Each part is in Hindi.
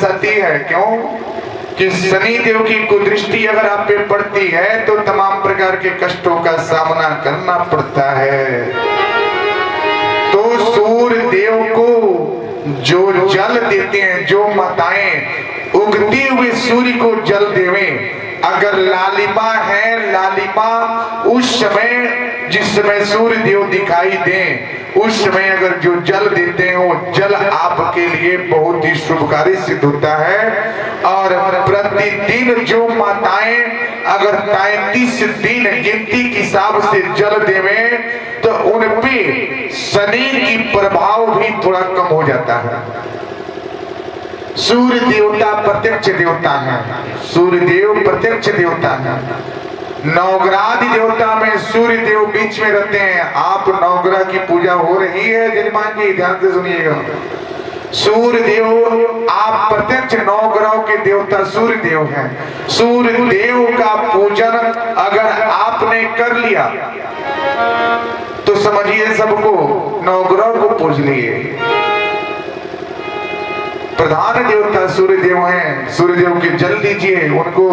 बरसाती है। क्यों कि शनि देव की कुदृष्टि अगर आप पे पड़ती है तो तमाम प्रकार के कष्टों का सामना करना पड़ता है। तो सूर्य देव को जो जल देते हैं, जो माताएं उगते हुए सूर्य को जल देवें, अगर लालिमा है, लालिमा उस समय जिस समय सूर्य देव दिखाई दें, उस समय अगर जो जल देते हैं वो जल आपके लिए बहुत ही शुभकारी सिद्ध होता है। और प्रतिदिन जो माताएं अगर 33 दिन गिनती के हिसाब से जल देवें तो उन पे शनि की प्रभाव भी थोड़ा कम हो जाता है। सूर्य देवता प्रत्यक्ष देवता है, सूर्य देव प्रत्यक्ष देवता है। नवग्रह देवता में सूर्य देव बीच में रहते हैं। आप नवग्रह की पूजा हो रही है जजमान जी, ध्यान से सुनिएगा। सूर्य देव आप प्रत्यक्ष नवग्रह के देवता सूर्य देव हैं। सूर्य देव का पूजन अगर आपने कर लिया तो समझिए सबको नवग्रह को पूज लिए। प्रधान देवता सूर्य देव हैं। सूर्य देव के जल लीजिए, उनको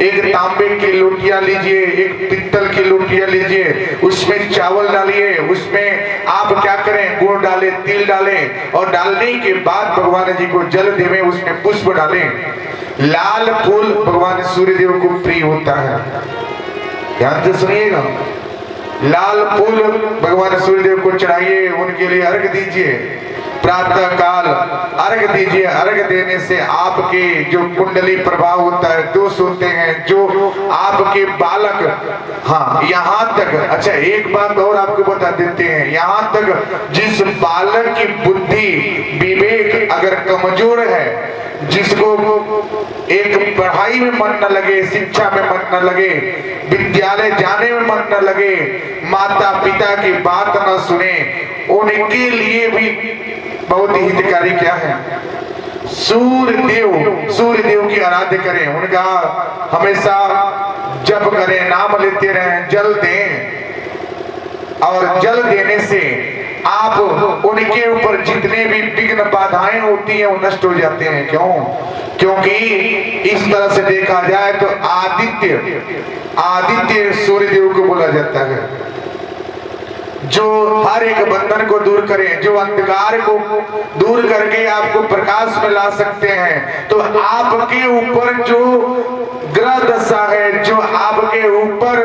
एक तांबे की लोटियां लीजिए, एक पित्तल की लोटियां लीजिए, उसमें चावल डालिए, उसमें आप क्या करें, गुड़ डालें, तिल डालें और डालने के बाद भगवान जी को जल देवें, उसमें पुष्प डालें। लाल फूल भगवान सूर्य देव को प्रिय होता है, ध्यान से सुनिएगा। लाल फूल भगवान सूर्य देव को चढ़ाइए, उनके लिए अर्घ दीजिए। प्रातः काल अर्घ दीजिए। अर्घ देने से आपके जो कुंडली प्रभाव होता है, दोष होते हैं, जो आपके बालक, हाँ यहाँ तक, अच्छा एक बात और आपको बता देते हैं, यहाँ तक जिस बालक की बुद्धि विवेक अगर कमजोर है, जिसको एक पढ़ाई में मन न लगे, शिक्षा में मन न लगे, विद्यालय जाने में मन न लगे, माता पिता की बात न सुने, उनके लिए भी बहुत ही हितकारी क्या है, सूर्य देव की आराध्य करें, उनका हमेशा जप करें, नाम लेते रहें, जल दें। और जल देने से आप उनके ऊपर जितने भी विघ्न बाधाएं होती हैं वो नष्ट हो जाते हैं। क्यों? क्योंकि इस तरह से देखा जाए तो आदित्य सूर्य देव को बोला जाता है, जो हर एक बंधन को दूर करें, जो अंधकार को दूर करके आपको प्रकाश में ला सकते हैं। तो आपके ऊपर जो ग्रह दशा है, जो आपके ऊपर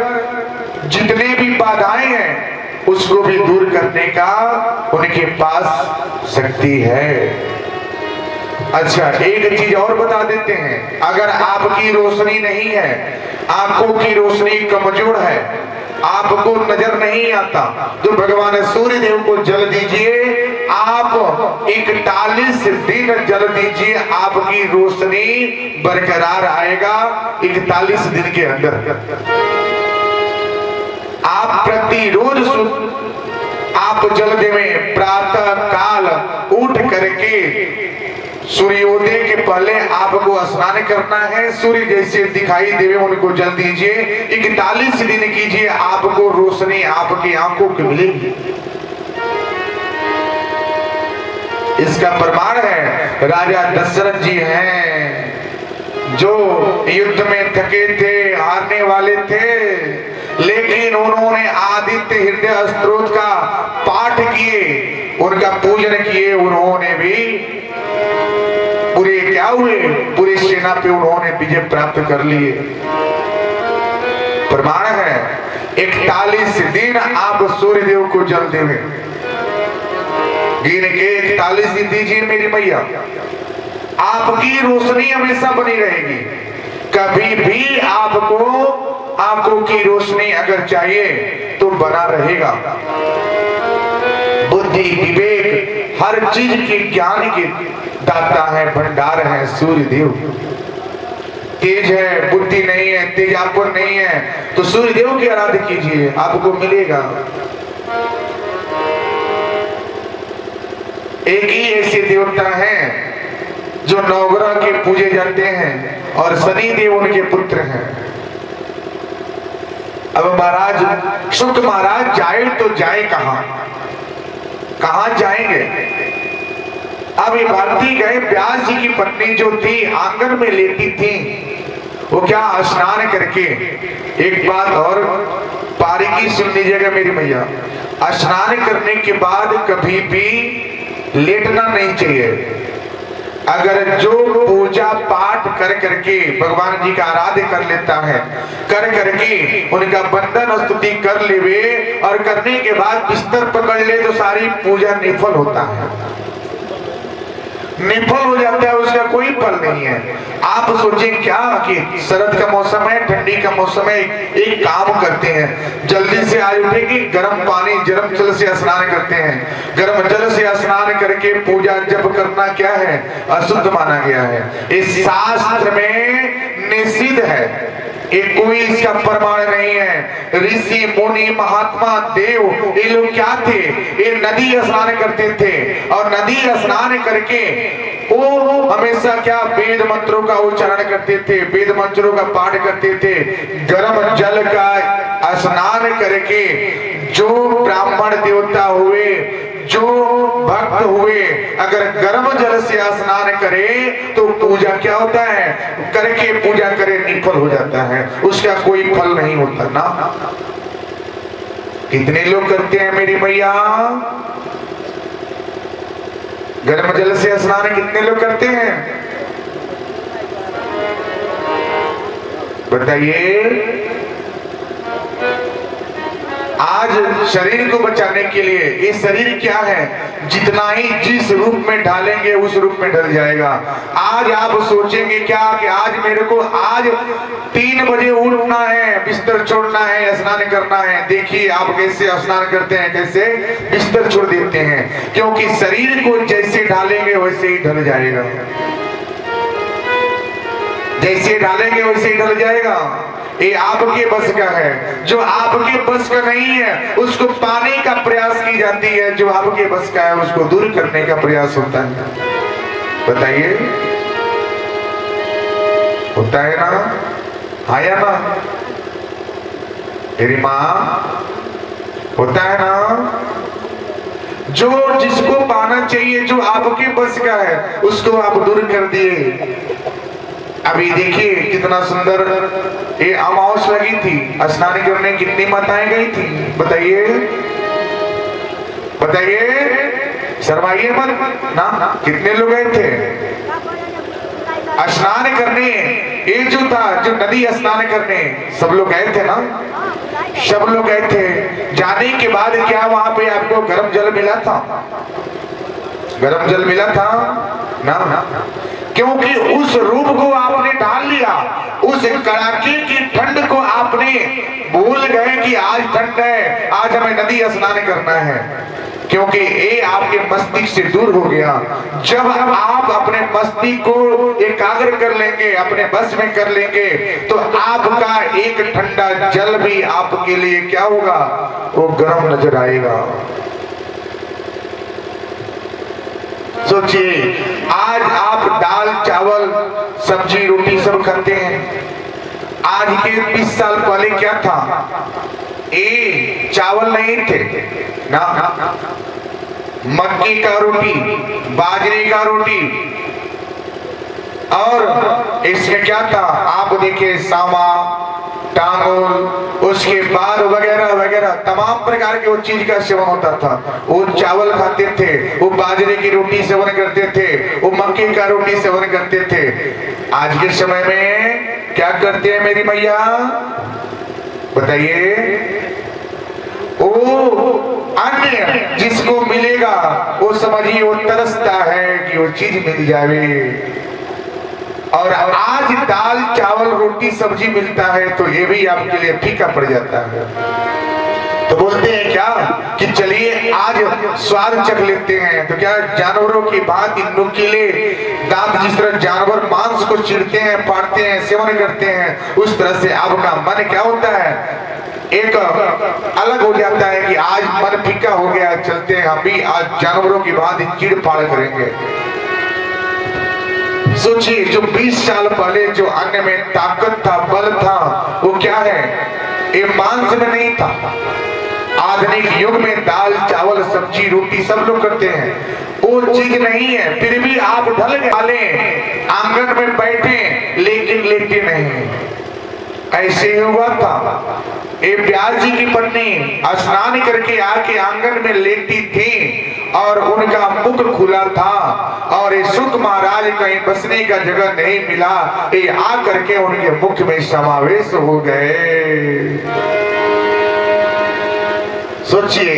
जितने भी बाधाएं हैं, उसको भी दूर करने का उनके पास शक्ति है। अच्छा एक चीज और बता देते हैं, अगर आपकी रोशनी नहीं है, आंखों की रोशनी कमजोर है, आपको नजर नहीं आता, तो भगवान सूर्य देव को जल दीजिए। आप 41 दिन जल दीजिए, आपकी रोशनी बरकरार आएगा 41 दिन के अंदर। आप प्रतिरोज आप जल देवें, प्रातः काल उठ करके सूर्योदय के पहले आपको स्नान करना है, सूर्य जैसे दिखाई देवे उनको जल दीजिए, 41 दिन कीजिए, आपको रोशनी आपकी आंखों की मिलेगी। इसका प्रमाण है राजा दशरथ जी हैं, जो युद्ध में थके थे, हारने वाले थे, लेकिन उन्होंने आदित्य हृदय स्तोत्र का पाठ किए, उनका पूजन किए, उन्होंने भी पूरे क्या हुए, पूरी सेना पे उन्होंने विजय प्राप्त कर लिए। प्रमाण है 41 दिन आप सूर्य देव को जल देवे, गिन के 41 दिन दीजिए मेरी मैया, आपकी रोशनी हमेशा बनी रहेगी। कभी भी आपको आंखों की रोशनी अगर चाहिए तो बना रहेगा। बुद्धि विवेक हर चीज के ज्ञान के दाता है, भंडार है सूर्य देव। तेज है, बुद्धि नहीं है, तेजापन नहीं है, तो सूर्य देव की आराधना कीजिए, आपको मिलेगा। एक ही ऐसे देवता हैं जो नवग्रह के पूजे जाते हैं और शनि देव उनके पुत्र हैं। अब महाराज शुक महाराज जाए तो जाए कहां जाएंगे? अब ये भारती गए, व्यास जी की पत्नी जो थी आंगन में लेटी थी, वो क्या स्नान करके, एक बात और बारीकी सुन लीजिएगा मेरी मैया, स्नान करने के बाद कभी भी लेटना नहीं चाहिए। अगर जो पूजा पाठ कर करके भगवान जी का आराध्य कर लेता है, कर करके उनका बंदन स्तुति कर लेवे और करने के बाद बिस्तर पकड़ ले तो सारी पूजा निफल होता है, निफल हो जाता है, उसका कोई फल नहीं है। आप सोचें क्या कि शरद का मौसम है, ठंडी का मौसम है, एक काम करते हैं, जल्दी से आज उठेंगे, गर्म पानी गर्म जल से स्नान करते हैं, गर्म जल से स्नान करके पूजा जब करना क्या है, अशुद्ध माना गया है। इस शास्त्र में निषिद्ध है, एक कोई इसका प्रमाण नहीं है। ऋषि मुनि महात्मा देव ये लोग क्या थे, ये नदी स्नान करते थे और नदी स्नान करके वो हमेशा क्या वेद मंत्रों का उच्चारण करते थे, वेद मंत्रों का पाठ करते थे। गर्म जल का स्नान करके जो ब्राह्मण देवता हुए, जो भक्त हुए, अगर गर्म जल से स्नान करे तो पूजा क्या होता है, करके पूजा करे निफल हो जाता है, उसका कोई फल नहीं होता ना। कितने लोग करते हैं मेरी मैया, गर्म जल से स्नान कितने लोग करते हैं बताइए। आज शरीर को बचाने के लिए, ये शरीर क्या है, जितना ही जिस रूप में ढालेंगे उस रूप में ढल जाएगा। आज आप सोचेंगे क्या कि आज मेरे को आज 3 बजे उठना है, बिस्तर छोड़ना है, स्नान करना है। देखिए आप कैसे स्नान करते हैं, कैसे बिस्तर छोड़ देते हैं, क्योंकि शरीर को जैसे ढालेंगे वैसे ही ढल जाएगा, जैसे ढालेंगे वैसे ही ढल जाएगा। ये आपके बस का है, जो आपके बस का नहीं है उसको पाने का प्रयास की जाती है, जो आपके बस का है उसको दूर करने का प्रयास होता है। बताइए होता है ना, हाँ या ना तेरी माँ, होता है ना। जो जिसको पाना चाहिए, जो आपके बस का है उसको आप दूर कर दिए। अभी देखिए कितना सुंदर ये अमावस लगी थी, स्नान करने कितनी माताएं गई थी, बताइए बताइए, शर्माइए मत ना, कितने लोग गए थे स्नान करने। ये जो था, जो नदी स्नान करने सब लोग गए थे ना, सब लोग गए थे। जाने के बाद क्या वहां पे आपको गर्म जल मिला था, गर्म जल मिला था ना, क्योंकि उस रूप को आपने ढाल लिया, उस कड़ाके की ठंड को आपने भूल गए कि आज ठंड है, आज हमें नदी स्नान करना है, क्योंकि ये आपके मस्तिष्क से दूर हो गया। जब आप अपने मस्तिष्क को एकाग्र कर लेंगे, अपने बस में कर लेंगे, तो आपका एक ठंडा जल भी आपके लिए क्या होगा, वो गर्म नजर आएगा। सोचिए आज आप दाल चावल सब्जी रोटी सब खाते हैं, आज के 20 साल पहले क्या था, ये चावल नहीं थे ना, मक्की का रोटी, बाजरे का रोटी, और इसमें क्या था आप देखिए सामा, टांगोल, उसके बाद वगैरह वगैरह तमाम प्रकार के वो चीज का सेवन होता था। वो चावल खाते थे, वो बाजरे की रोटी सेवन करते थे, वो मक्की का रोटी सेवन करते थे। आज के समय में क्या करते हैं मेरी मैया, बताइए। वो अन्य जिसको मिलेगा वो समझिए वो तरसता है कि वो चीज मिल जाए, और आज दाल चावल रोटी सब्जी मिलता है तो ये भी आपके लिए फीका पड़ जाता है। तो बोलते हैं क्या कि चलिए आज स्वाद चख लेते हैं, तो क्या जानवरों की भांति नुकीले दांत जिस तरह जानवर मांस को चीरते हैं, फाड़ते हैं, सेवन करते हैं, उस तरह से आपका मन क्या होता है, एक अलग हो जाता है कि आज मन फीका हो गया, चलते हैं हम भी आज जानवरों की भांति चीड़ फाड़ करेंगे। सोचिए जो 20 साल पहले जो अन्न में ताकत था, बल था, वो क्या है, ये मांस में नहीं था। आज आधुनिक युग में दाल चावल सब्जी रोटी सब लोग करते हैं, वो चीज नहीं है। फिर भी आप ढल वाले आंगन में बैठे लेकिन लेटे नहीं। ऐसे ही हुआ था, एक व्यास जी की पत्नी स्नान करके आके आंगन में लेटी थी और उनका मुख खुला था और ये सुख महाराज कहीं बसने का जगह नहीं मिला, ये आ करके उनके मुख में समावेश हो गए। सोचिए,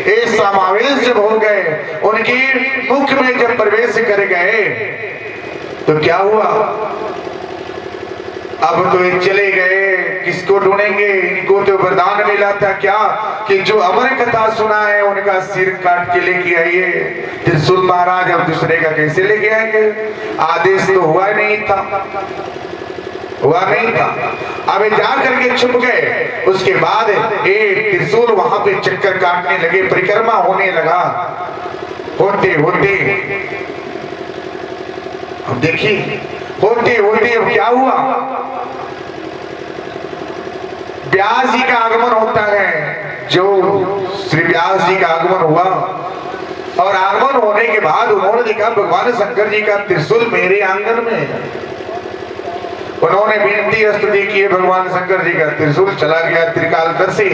ये समावेश जब हो गए, उनके मुख में जब प्रवेश कर गए तो क्या हुआ? अब तो ये चले गए, किसको ढूंढेंगे? इनको तो वरदान मिला था क्या कि जो अमर कथा सुना है उनका सिर काट के लेके आइए। त्रिशूल महाराज अब दूसरे का कैसे लेके आएंगे? आदेश तो हुआ नहीं था। अब जा करके छुप गए। उसके बाद एक त्रिशूल वहां पे चक्कर काटने लगे, परिक्रमा होने लगा। होते होते अब देखिए, होते होते अब क्या हुआ? व्यास जी का आगमन होता है। जो श्री व्यास जी का आगमन हुआ और आगमन होने के बाद उन्होंने देखा भगवान शंकर जी का त्रिशूल मेरे आंगन में है। उन्होंने विनती स्तुति की है, भगवान शंकर जी का त्रिशूल चला गया त्रिकालदर्शी।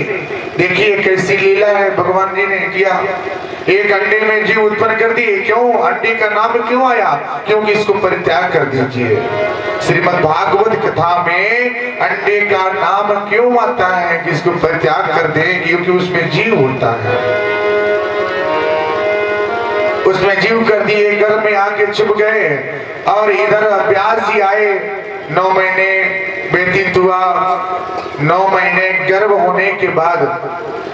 देखिए कैसी लीला है भगवान जी ने किया। एक अंडे में जीव उत्पन्न कर दिए। क्यों? अंडे का नाम क्यों आया? क्योंकि इसको परित्याग कर दीजिए। श्रीमद् भागवत कथा में अंडे का नाम क्यों आता है कि इसको परित्याग कर दें? क्योंकि उसमें जीव होता है। उसमें जीव कर दिए, घर में आके छुप गए और इधर व्यास जी आए। 9 महीने व्यतीत हुआ। 9 महीने गर्भ होने के बाद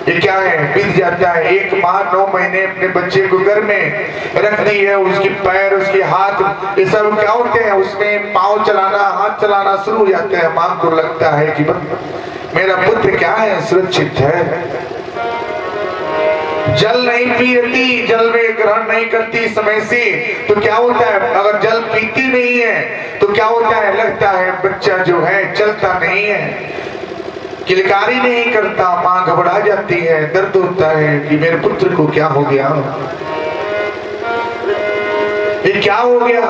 ये क्या है, बीत जाता है। एक माँ 9 महीने अपने बच्चे को घर में रखती है। उसके पैर, उसके हाथ, ये सब क्या होते हैं, उसमें पांव चलाना, हाथ चलाना शुरू हो जाते हैं। माँ को लगता है कि मेरा पुत्र क्या है, सुरक्षित है। जल नहीं पीती, जल में ग्रहण नहीं करती समय से, तो क्या होता है? अगर जल पीती नहीं है तो क्या होता है? लगता है बच्चा जो है चलता नहीं है, किलकारी नहीं करता। माँ घबरा जाती है, दर्द होता है कि मेरे पुत्र को क्या हो गया, ये क्या हो गया।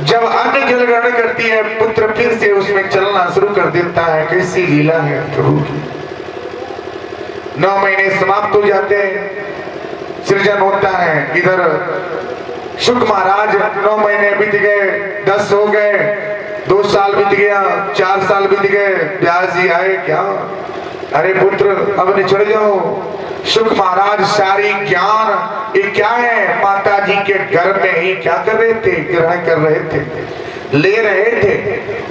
जब अन्न जल ग्रहण करती है, पुत्र फिर से उसमें चलना शुरू कर देता है। कैसी लीला है प्रभु की। 9 महीने समाप्त हो जाते हैं, सृजन होता है। इधर शुक महाराज 9 महीने बीत गए, 10 हो गए, 2 साल बीत गया, 4 साल बीत गए। व्यास जी आए, क्या? अरे पुत्र अब निचड़ जाओ। शुक महाराज सारी ज्ञान ये क्या है, माता जी के घर में ही क्या कर रहे थे? ग्रहण कर रहे थे, ले रहे थे।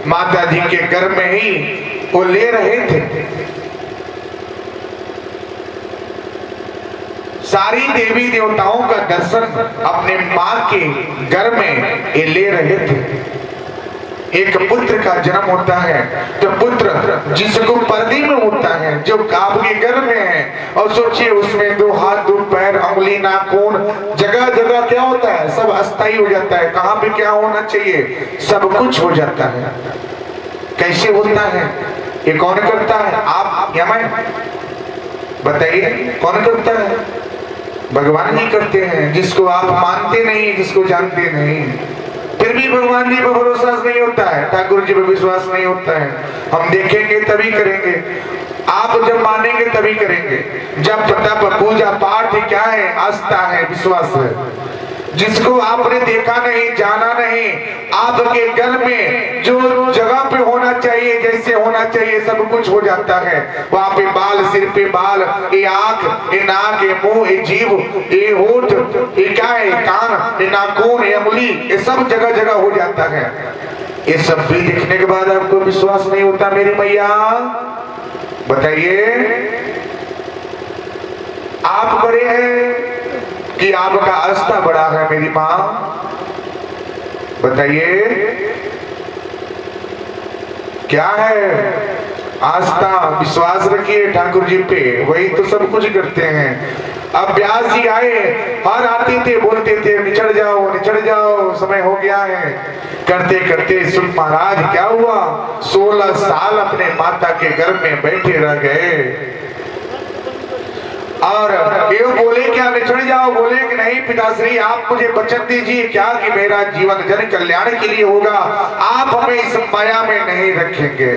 माता जी के घर में ही वो ले रहे थे। सारी देवी देवताओं का दर्शन अपने माँ के घर में ये ले रहे थे। एक पुत्र का जन्म होता है तो पुत्र जिसको पर्दे में होता है, जो आपके घर में है, और सोचिए उसमें 2 हाथ 2 पैर, उंगली, नाखून, जगह जगह क्या होता है, सब अस्थायी हो जाता है। कहाँ पे क्या होना चाहिए, सब कुछ हो जाता है। कैसे होता है? ये कौन करता है? आप या मैं? बताइए कौन करता है? भगवान जी करते हैं, जिसको आप मानते नहीं, जिसको जानते नहीं। फिर भी भगवान जी पर भरोसा नहीं होता है, ठाकुर जी पर विश्वास नहीं होता है। हम देखेंगे तभी करेंगे, आप जब मानेंगे तभी करेंगे। जब तप पूजा पाठ क्या है? आस्था है, विश्वास है। जिसको आपने देखा नहीं, जाना नहीं, आपके घर में जो जगह पे होना चाहिए, जैसे होना चाहिए, सब कुछ हो जाता है। वहां पे बाल, सिर पे बाल, ये आंख, ये नाक, ये मुंह, ये जीभ, ये होठ, ये क्या है, कान, ये नाखून, ये उंगली, ये सब जगह जगह हो जाता है। ये सब भी देखने के बाद आपको विश्वास नहीं होता मेरी मैया? बताइए, आप बड़े हैं कि आपका आस्था बड़ा है मेरी माँ? बताइए क्या है? आस्था, विश्वास रखिए ठाकुर जी पे, वही तो सब कुछ करते हैं। अब व्यास जी आए, हर आते थे, बोलते थे निचड़ जाओ, निचड़ जाओ, समय हो गया है। करते करते सुख महाराज क्या हुआ, 16 साल अपने माता के घर में बैठे रह गए। और ये बोले क्या निछड़ जाओ, बोले कि नहीं पिताश्री आप मुझे वचन दीजिए क्या कि मेरा जीवन जन कल्याण के लिए होगा, आप हमें इस माया में नहीं रखेंगे,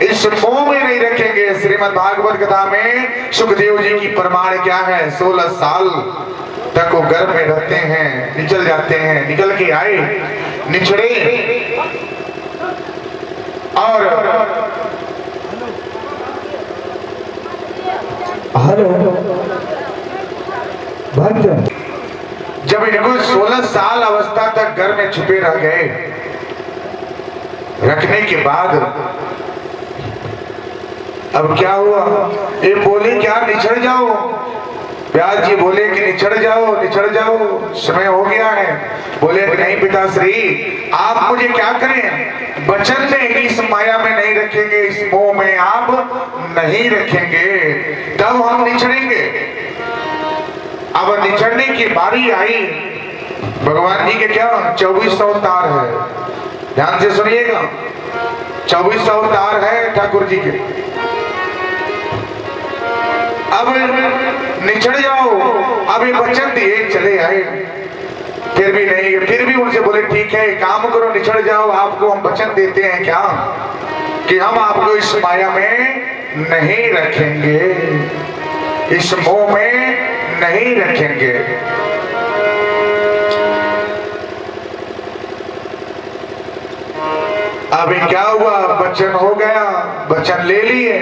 इस मोह में नहीं रखेंगे। श्रीमद् भागवत कथा में सुखदेव जी की प्रमाण क्या है, 16 साल तक वो गर्भ में रहते हैं, निकल जाते हैं, निकल के आए, निछड़े और जब इनको 16 साल अवस्था तक घर में छुपे रह गए, रखने के बाद अब क्या हुआ, ये बोले क्या निछड़ जाओ, व्यास जी बोले कि निछड़ जाओ, निछड़ जाओ, समय हो गया है। बोले नहीं पिताश्री आप मुझे क्या करें, वचन में इस माया में नहीं रखेंगे, इस मोह में आप नहीं रखेंगे, तब हम निछड़ेंगे। अब निछड़ने की बारी आई, भगवान जी के क्या 24 अवतार है, ध्यान से सुनिएगा, 24 अवतार है ठाकुर जी के। अब निछड़ जाओ, अब ये वचन दिए चले आए, फिर भी नहीं, फिर भी उनसे बोले ठीक है काम करो, निछड़ जाओ, आपको हम वचन देते हैं क्या कि हम आपको इस माया में नहीं रखेंगे, इस मोह में नहीं रखेंगे। अब क्या हुआ, वचन हो गया, वचन ले लिए,